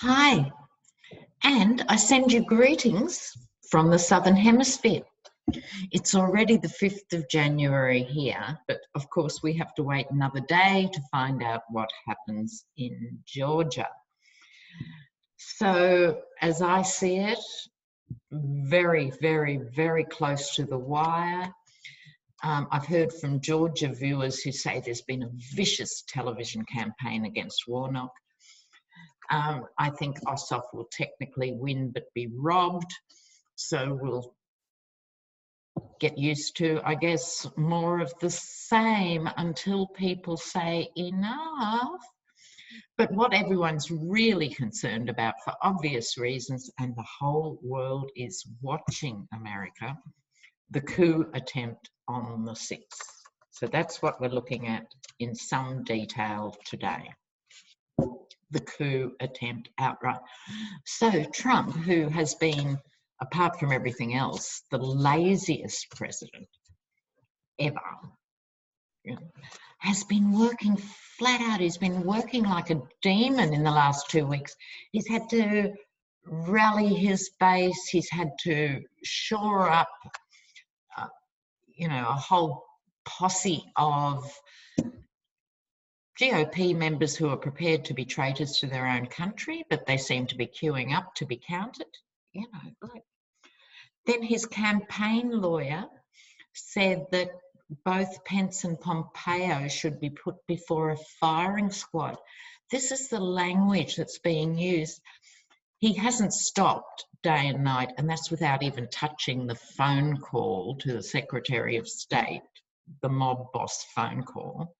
Hi, and I send you greetings from the Southern Hemisphere. It's already the 5th of January here, but of course we have to wait another day to find out what happens in Georgia. So, as I see it, very, very, very close to the wire. I've heard from Georgia viewers who say there's been a vicious television campaign against Warnock. I think Ossoff will technically win but be robbed, so we'll get used to, I guess, more of the same until people say enough. But what everyone's really concerned about, for obvious reasons, and the whole world is watching America, the coup attempt on the 6th. So that's what we're looking at in some detail today. The coup attempt outright. So Trump, who has been, apart from everything else, the laziest president ever, has been working flat out. He's been working like a demon in the last 2 weeks. He's had to rally his base. He's had to shore up, a whole posse of GOP members who are prepared to be traitors to their own country, but they seem to be queuing up to be counted. Then his campaign lawyer said that both Pence and Pompeo should be put before a firing squad. This is the language that's being used. He hasn't stopped day and night, and that's without even touching the phone call to the Secretary of State, the mob boss phone call.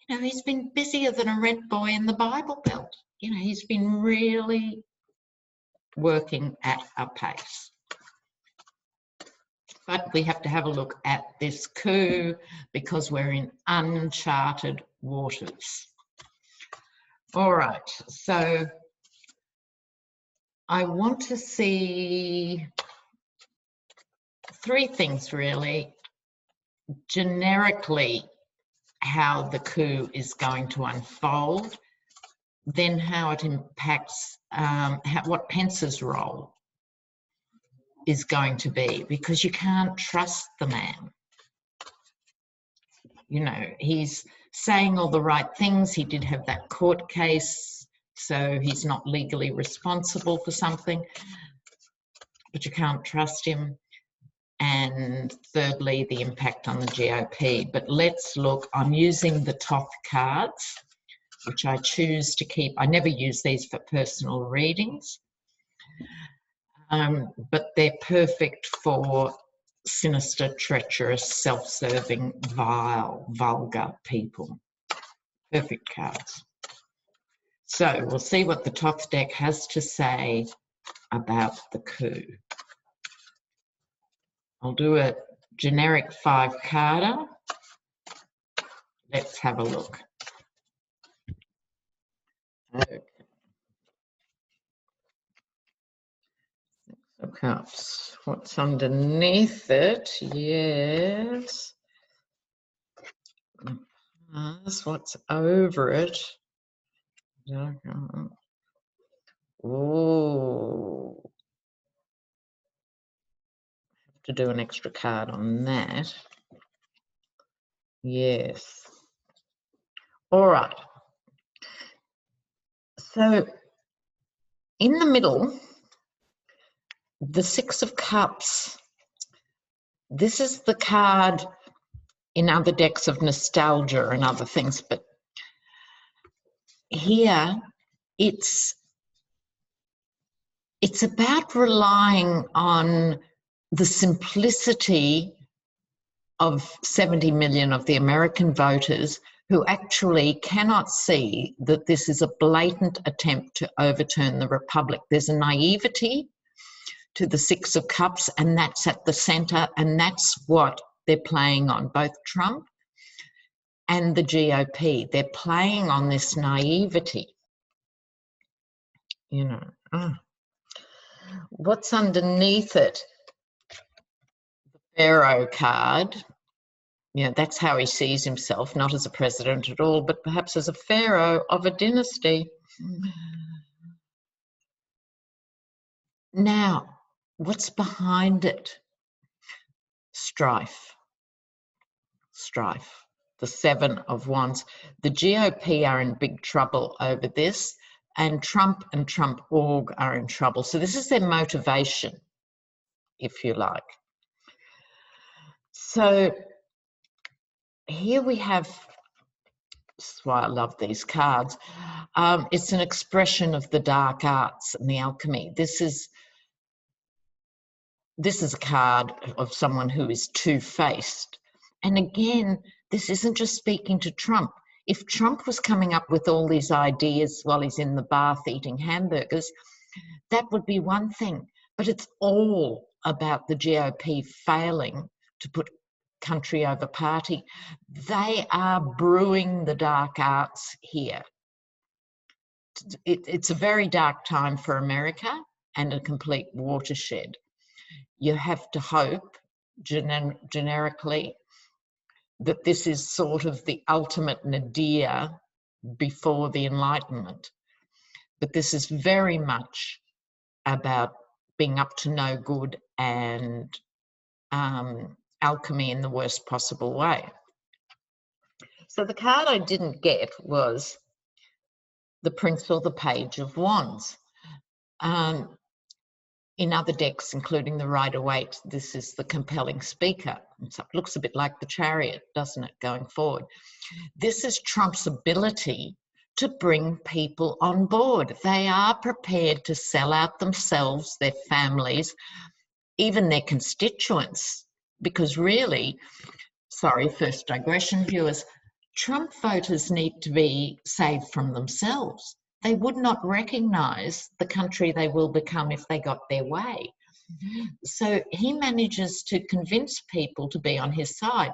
He's been busier than a rent boy in the Bible Belt. He's been really working at a pace. But we have to have a look at this coup because we're in uncharted waters. All right, so I want to see 3 things really. Generically, how the coup is going to unfold, then how it impacts what Pence's role is going to be, because you can't trust the man. He's saying all the right things. He did have that court case, so he's not legally responsible for something, but you can't trust him. And thirdly, the impact on the GOP. But let's look, I'm using the Toth cards, which I choose to keep. I never use these for personal readings, but they're perfect for sinister, treacherous, self-serving, vile, vulgar people. Perfect cards. So we'll see what the Toth deck has to say about the coup. I'll do a generic 5-carder. Let's have a look. Okay. 6 of Cups. What's underneath it? Yes. What's over it? Oh. To do an extra card on that. Yes. All right. So in the middle, the 6 of Cups. This is the card in other decks of nostalgia and other things, but here it's about relying on the simplicity of 70 million of the American voters who actually cannot see that this is a blatant attempt to overturn the Republic. There's a naivety to the 6 of Cups, and that's at the centre, and that's what they're playing on, both Trump and the GOP. They're playing on this naivety. What's underneath it? The Pharaoh card. That's how he sees himself, not as a president at all, but perhaps as a pharaoh of a dynasty. Now, what's behind it? Strife. Strife. The Seven of Wands. The GOP are in big trouble over this, and Trump Org are in trouble. So this is their motivation, if you like. So here we have, this is why I love these cards, it's an expression of the dark arts and the alchemy. This is a card of someone who is two-faced. And again, this isn't just speaking to Trump. If Trump was coming up with all these ideas while he's in the bath eating hamburgers, that would be one thing. But it's all about the GOP failing to put country over party. They are brewing the dark arts here. It's a very dark time for America and a complete watershed. You have to hope, generically, that this is sort of the ultimate nadir before the Enlightenment. But this is very much about being up to no good and alchemy in the worst possible way. So the card I didn't get was the Prince or the Page of Wands. In other decks, including the Rider-Waite, this is the compelling speaker. It looks a bit like the Chariot, doesn't it, going forward? This is Trump's ability to bring people on board. They are prepared to sell out themselves, their families, even their constituents, because really, sorry, first digression, viewers, Trump voters need to be saved from themselves. They would not recognise the country they will become if they got their way. So he manages to convince people to be on his side.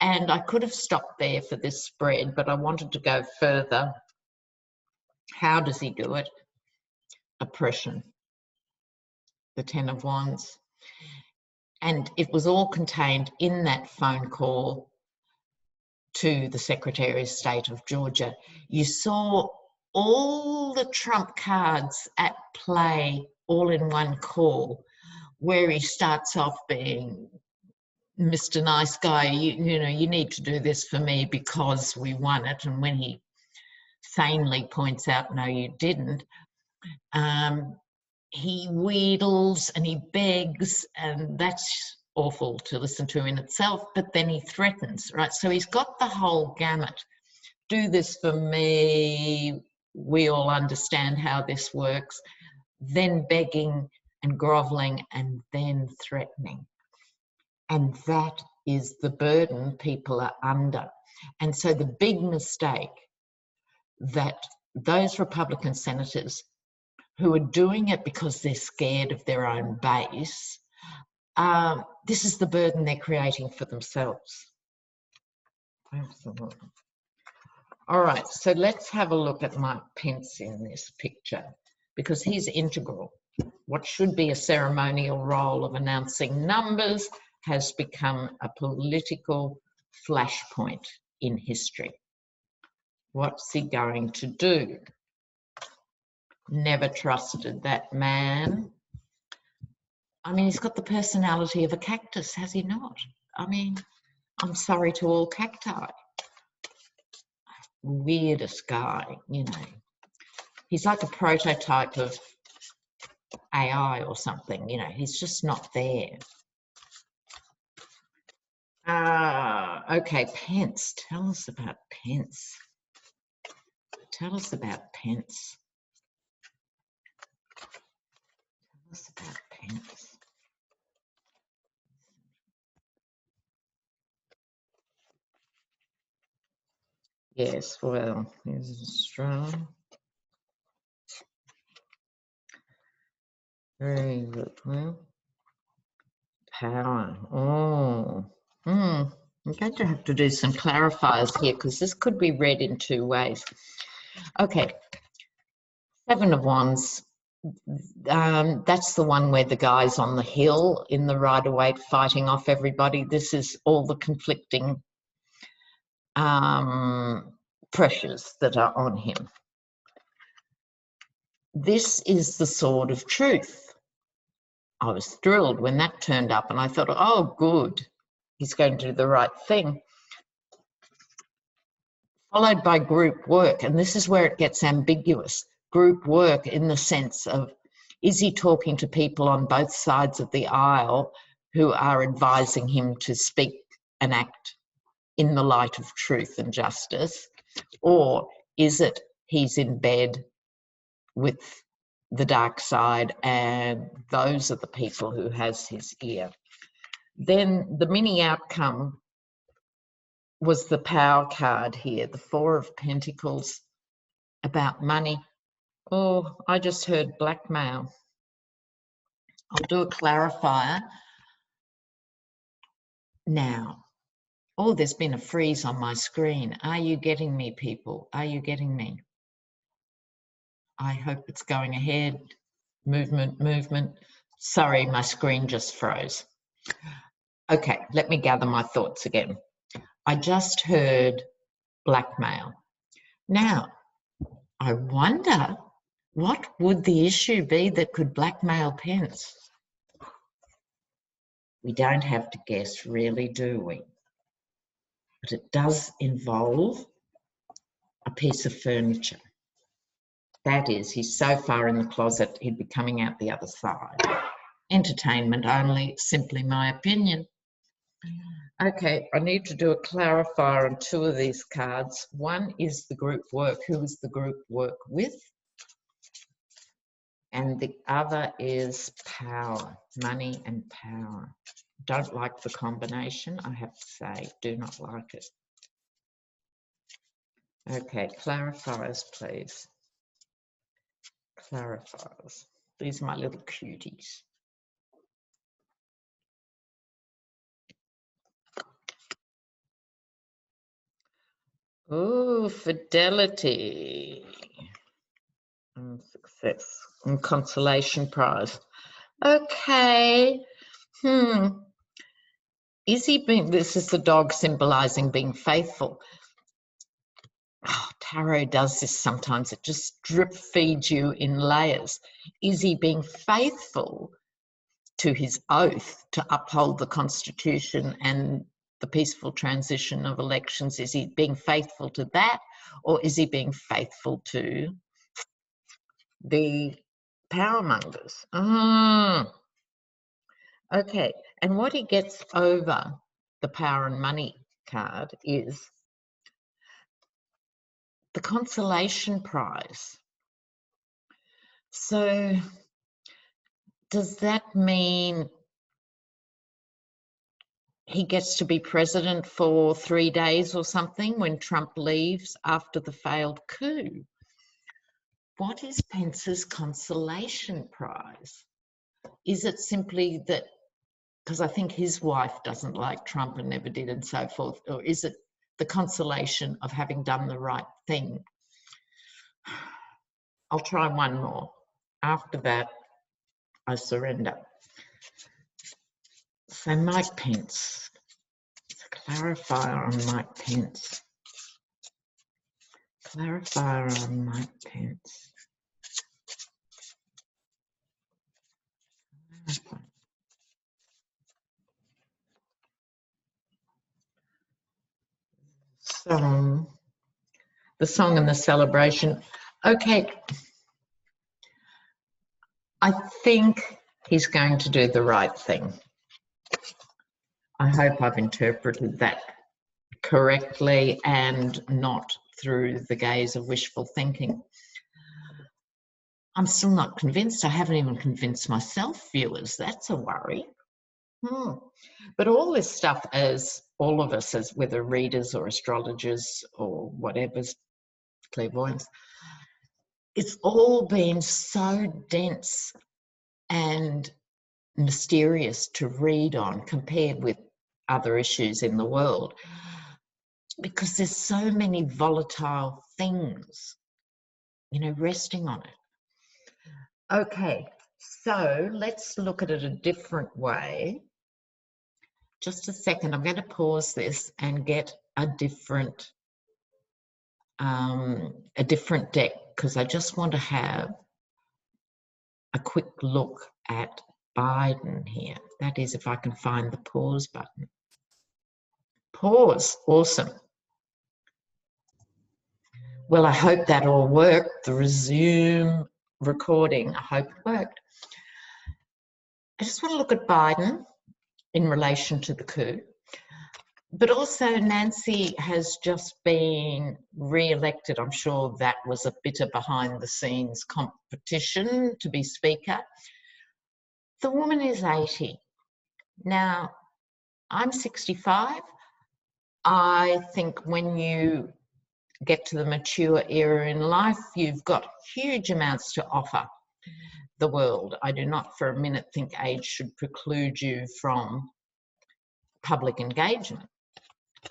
And I could have stopped there for this spread, but I wanted to go further. How does he do it? Oppression. The Ten of Wands. And it was all contained in that phone call to the Secretary of State of Georgia. You saw all the Trump cards at play all in one call, where he starts off being Mr. Nice Guy, you know, you need to do this for me because we won it. And when he sanely points out, no, you didn't, he wheedles and he begs, and that's awful to listen to in itself, but then he threatens, right? So he's got the whole gamut. Do this for me, we all understand how this works, then begging and grovelling and then threatening. And that is the burden people are under. And so the big mistake that those Republican senators who are doing it because they're scared of their own base, this is the burden they're creating for themselves. Absolutely. All right, so let's have a look at Mike Pence in this picture, because he's integral. What should be a ceremonial role of announcing numbers has become a political flashpoint in history. What's he going to do? Never trusted that man. I mean, he's got the personality of a cactus, has he not? I mean, I'm sorry to all cacti. Weirdest guy, you know. He's like a prototype of AI or something, you know. He's just not there. Okay, Pence. Tell us about Pence. Tell us about Pence. Tell us about Pence. Yes, well, he's strong. Very good. Well, power. Oh. I'm going to have to do some clarifiers here, because this could be read in two ways. Okay. Seven of Wands. That's the one where the guy's on the hill in the Rider-Waite fighting off everybody. This is all the conflicting pressures that are on him. This is the sword of truth. I was thrilled when that turned up, and I thought, oh, good, he's going to do the right thing. Followed by group work, and this is where it gets ambiguous. Group work in the sense of, is he talking to people on both sides of the aisle who are advising him to speak and act in the light of truth and justice? Or is it he's in bed with the dark side and those are the people who has his ear? Then the mini outcome was the power card here, the Four of Pentacles, about money. Oh, I just heard blackmail. I'll do a clarifier now. Oh, there's been a freeze on my screen. Are you getting me, people? Are you getting me? I hope it's going ahead. Movement, movement. Sorry, my screen just froze. Okay, let me gather my thoughts again. I just heard blackmail. Now, I wonder, what would the issue be that could blackmail Pence? We don't have to guess, really, do we? But it does involve a piece of furniture. That is, he's so far in the closet, he'd be coming out the other side. Entertainment only, simply my opinion. Okay, I need to do a clarifier on two of these cards. One is the group work. Who is the group work with? And the other is power, money and power. Don't like the combination, I have to say, do not like it. Okay, clarifiers, please. Clarifiers. These are my little cuties. Oh, fidelity and success and consolation prize. Okay. Is he being, this is the dog symbolizing being faithful. Oh, tarot does this sometimes. It just drip feeds you in layers. Is he being faithful to his oath to uphold the Constitution and the peaceful transition of elections? Is he being faithful to that, or is he being faithful to the power mongers? Okay, and what he gets over the power and money card is the consolation prize. So does that mean he gets to be president for 3 days or something when Trump leaves after the failed coup? What is Pence's consolation prize? Is it simply that, because I think his wife doesn't like Trump and never did and so forth, or is it the consolation of having done the right thing? I'll try one more. After that, I surrender. So Mike Pence, clarifier on Mike Pence. Clarifier on Mike Pence. Song, the song and the celebration. Okay, I think he's going to do the right thing. I hope I've interpreted that correctly and not through the gaze of wishful thinking. I'm still not convinced. I haven't even convinced myself, viewers. That's a worry. But all this stuff, as all of us, as whether readers or astrologers or whatever's clairvoyance, it's all been so dense and mysterious to read on compared with other issues in the world, because there's so many volatile things, you know, resting on it. Okay, so let's look at it a different way. Just a second, I'm going to pause this and get a different deck, because I just want to have a quick look at Biden here. That is, if I can find the pause button. Pause, awesome. Well, I hope that all worked. The resume recording, I hope it worked. I just want to look at Biden in relation to the coup. But also Nancy has just been re-elected. I'm sure that was a bit of behind the scenes competition to be Speaker. The woman is 80. Now, I'm 65. I think when you get to the mature era in life, you've got huge amounts to offer the world. I do not for a minute think age should preclude you from public engagement.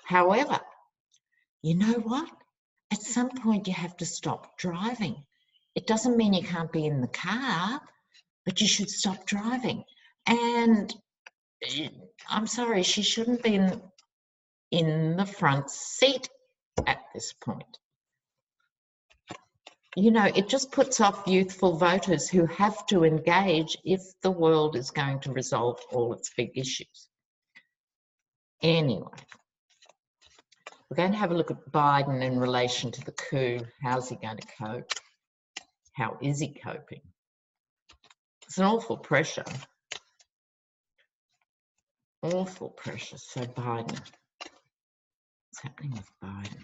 However, you know what? At some point you have to stop driving. It doesn't mean you can't be in the car, but you should stop driving. And I'm sorry, she shouldn't be in the front seat at this point. You know, it just puts off youthful voters who have to engage if the world is going to resolve all its big issues. Anyway, we're going to have a look at Biden in relation to the coup. How's he going to cope? How is he coping? It's an awful pressure. Awful pressure. So Biden, what's happening with Biden?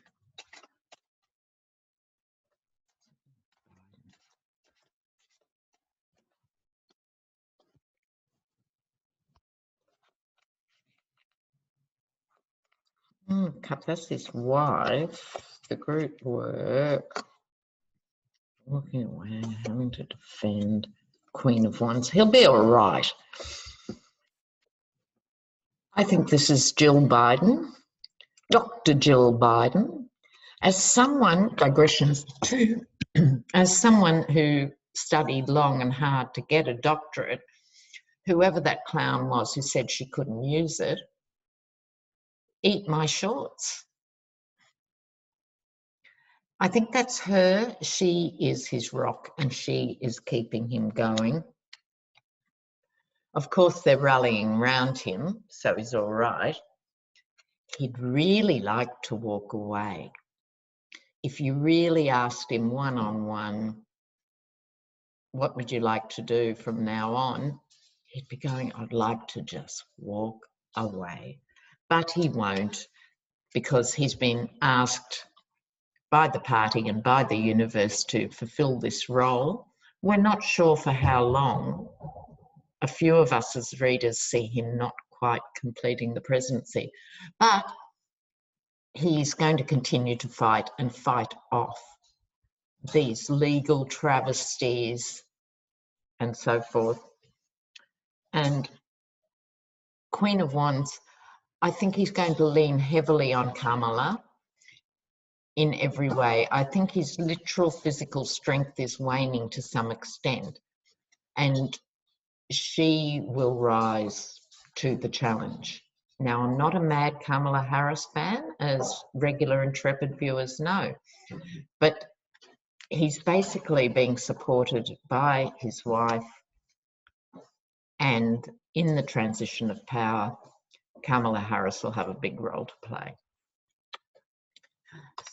That's his wife. The group work. Walking away, having to defend Queen of Wands. He'll be all right. I think this is Jill Biden, Dr. Jill Biden. As someone, digressions too, as someone who studied long and hard to get a doctorate, whoever that clown was who said she couldn't use it, eat my shorts. I think that's her. She is his rock and she is keeping him going. Of course, they're rallying around him, so he's all right. He'd really like to walk away. If you really asked him one-on-one, what would you like to do from now on? He'd be going, I'd like to just walk away. But he won't, because he's been asked by the party and by the universe to fulfill this role. We're not sure for how long. A few of us as readers see him not quite completing the presidency, but he's going to continue to fight and fight off these legal travesties and so forth. And Queen of Wands, I think he's going to lean heavily on Kamala in every way. I think his literal physical strength is waning to some extent, and she will rise to the challenge. Now, I'm not a mad Kamala Harris fan, as regular intrepid viewers know, but he's basically being supported by his wife, and in the transition of power, Kamala Harris will have a big role to play.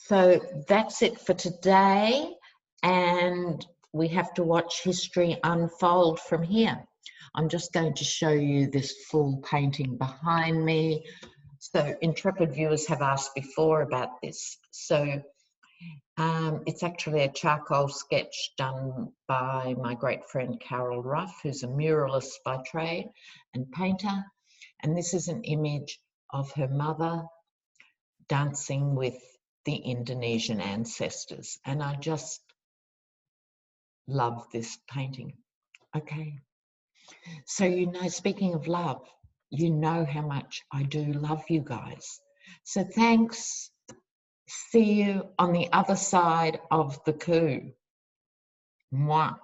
So that's it for today, and we have to watch history unfold from here. I'm just going to show you this full painting behind me. So intrepid viewers have asked before about this. So it's actually a charcoal sketch done by my great friend Carol Ruff, who's a muralist by trade and painter. And this is an image of her mother dancing with the Indonesian ancestors. And I just love this painting. Okay. So, you know, speaking of love, you know how much I do love you guys. So thanks. See you on the other side of the coup. Mwah.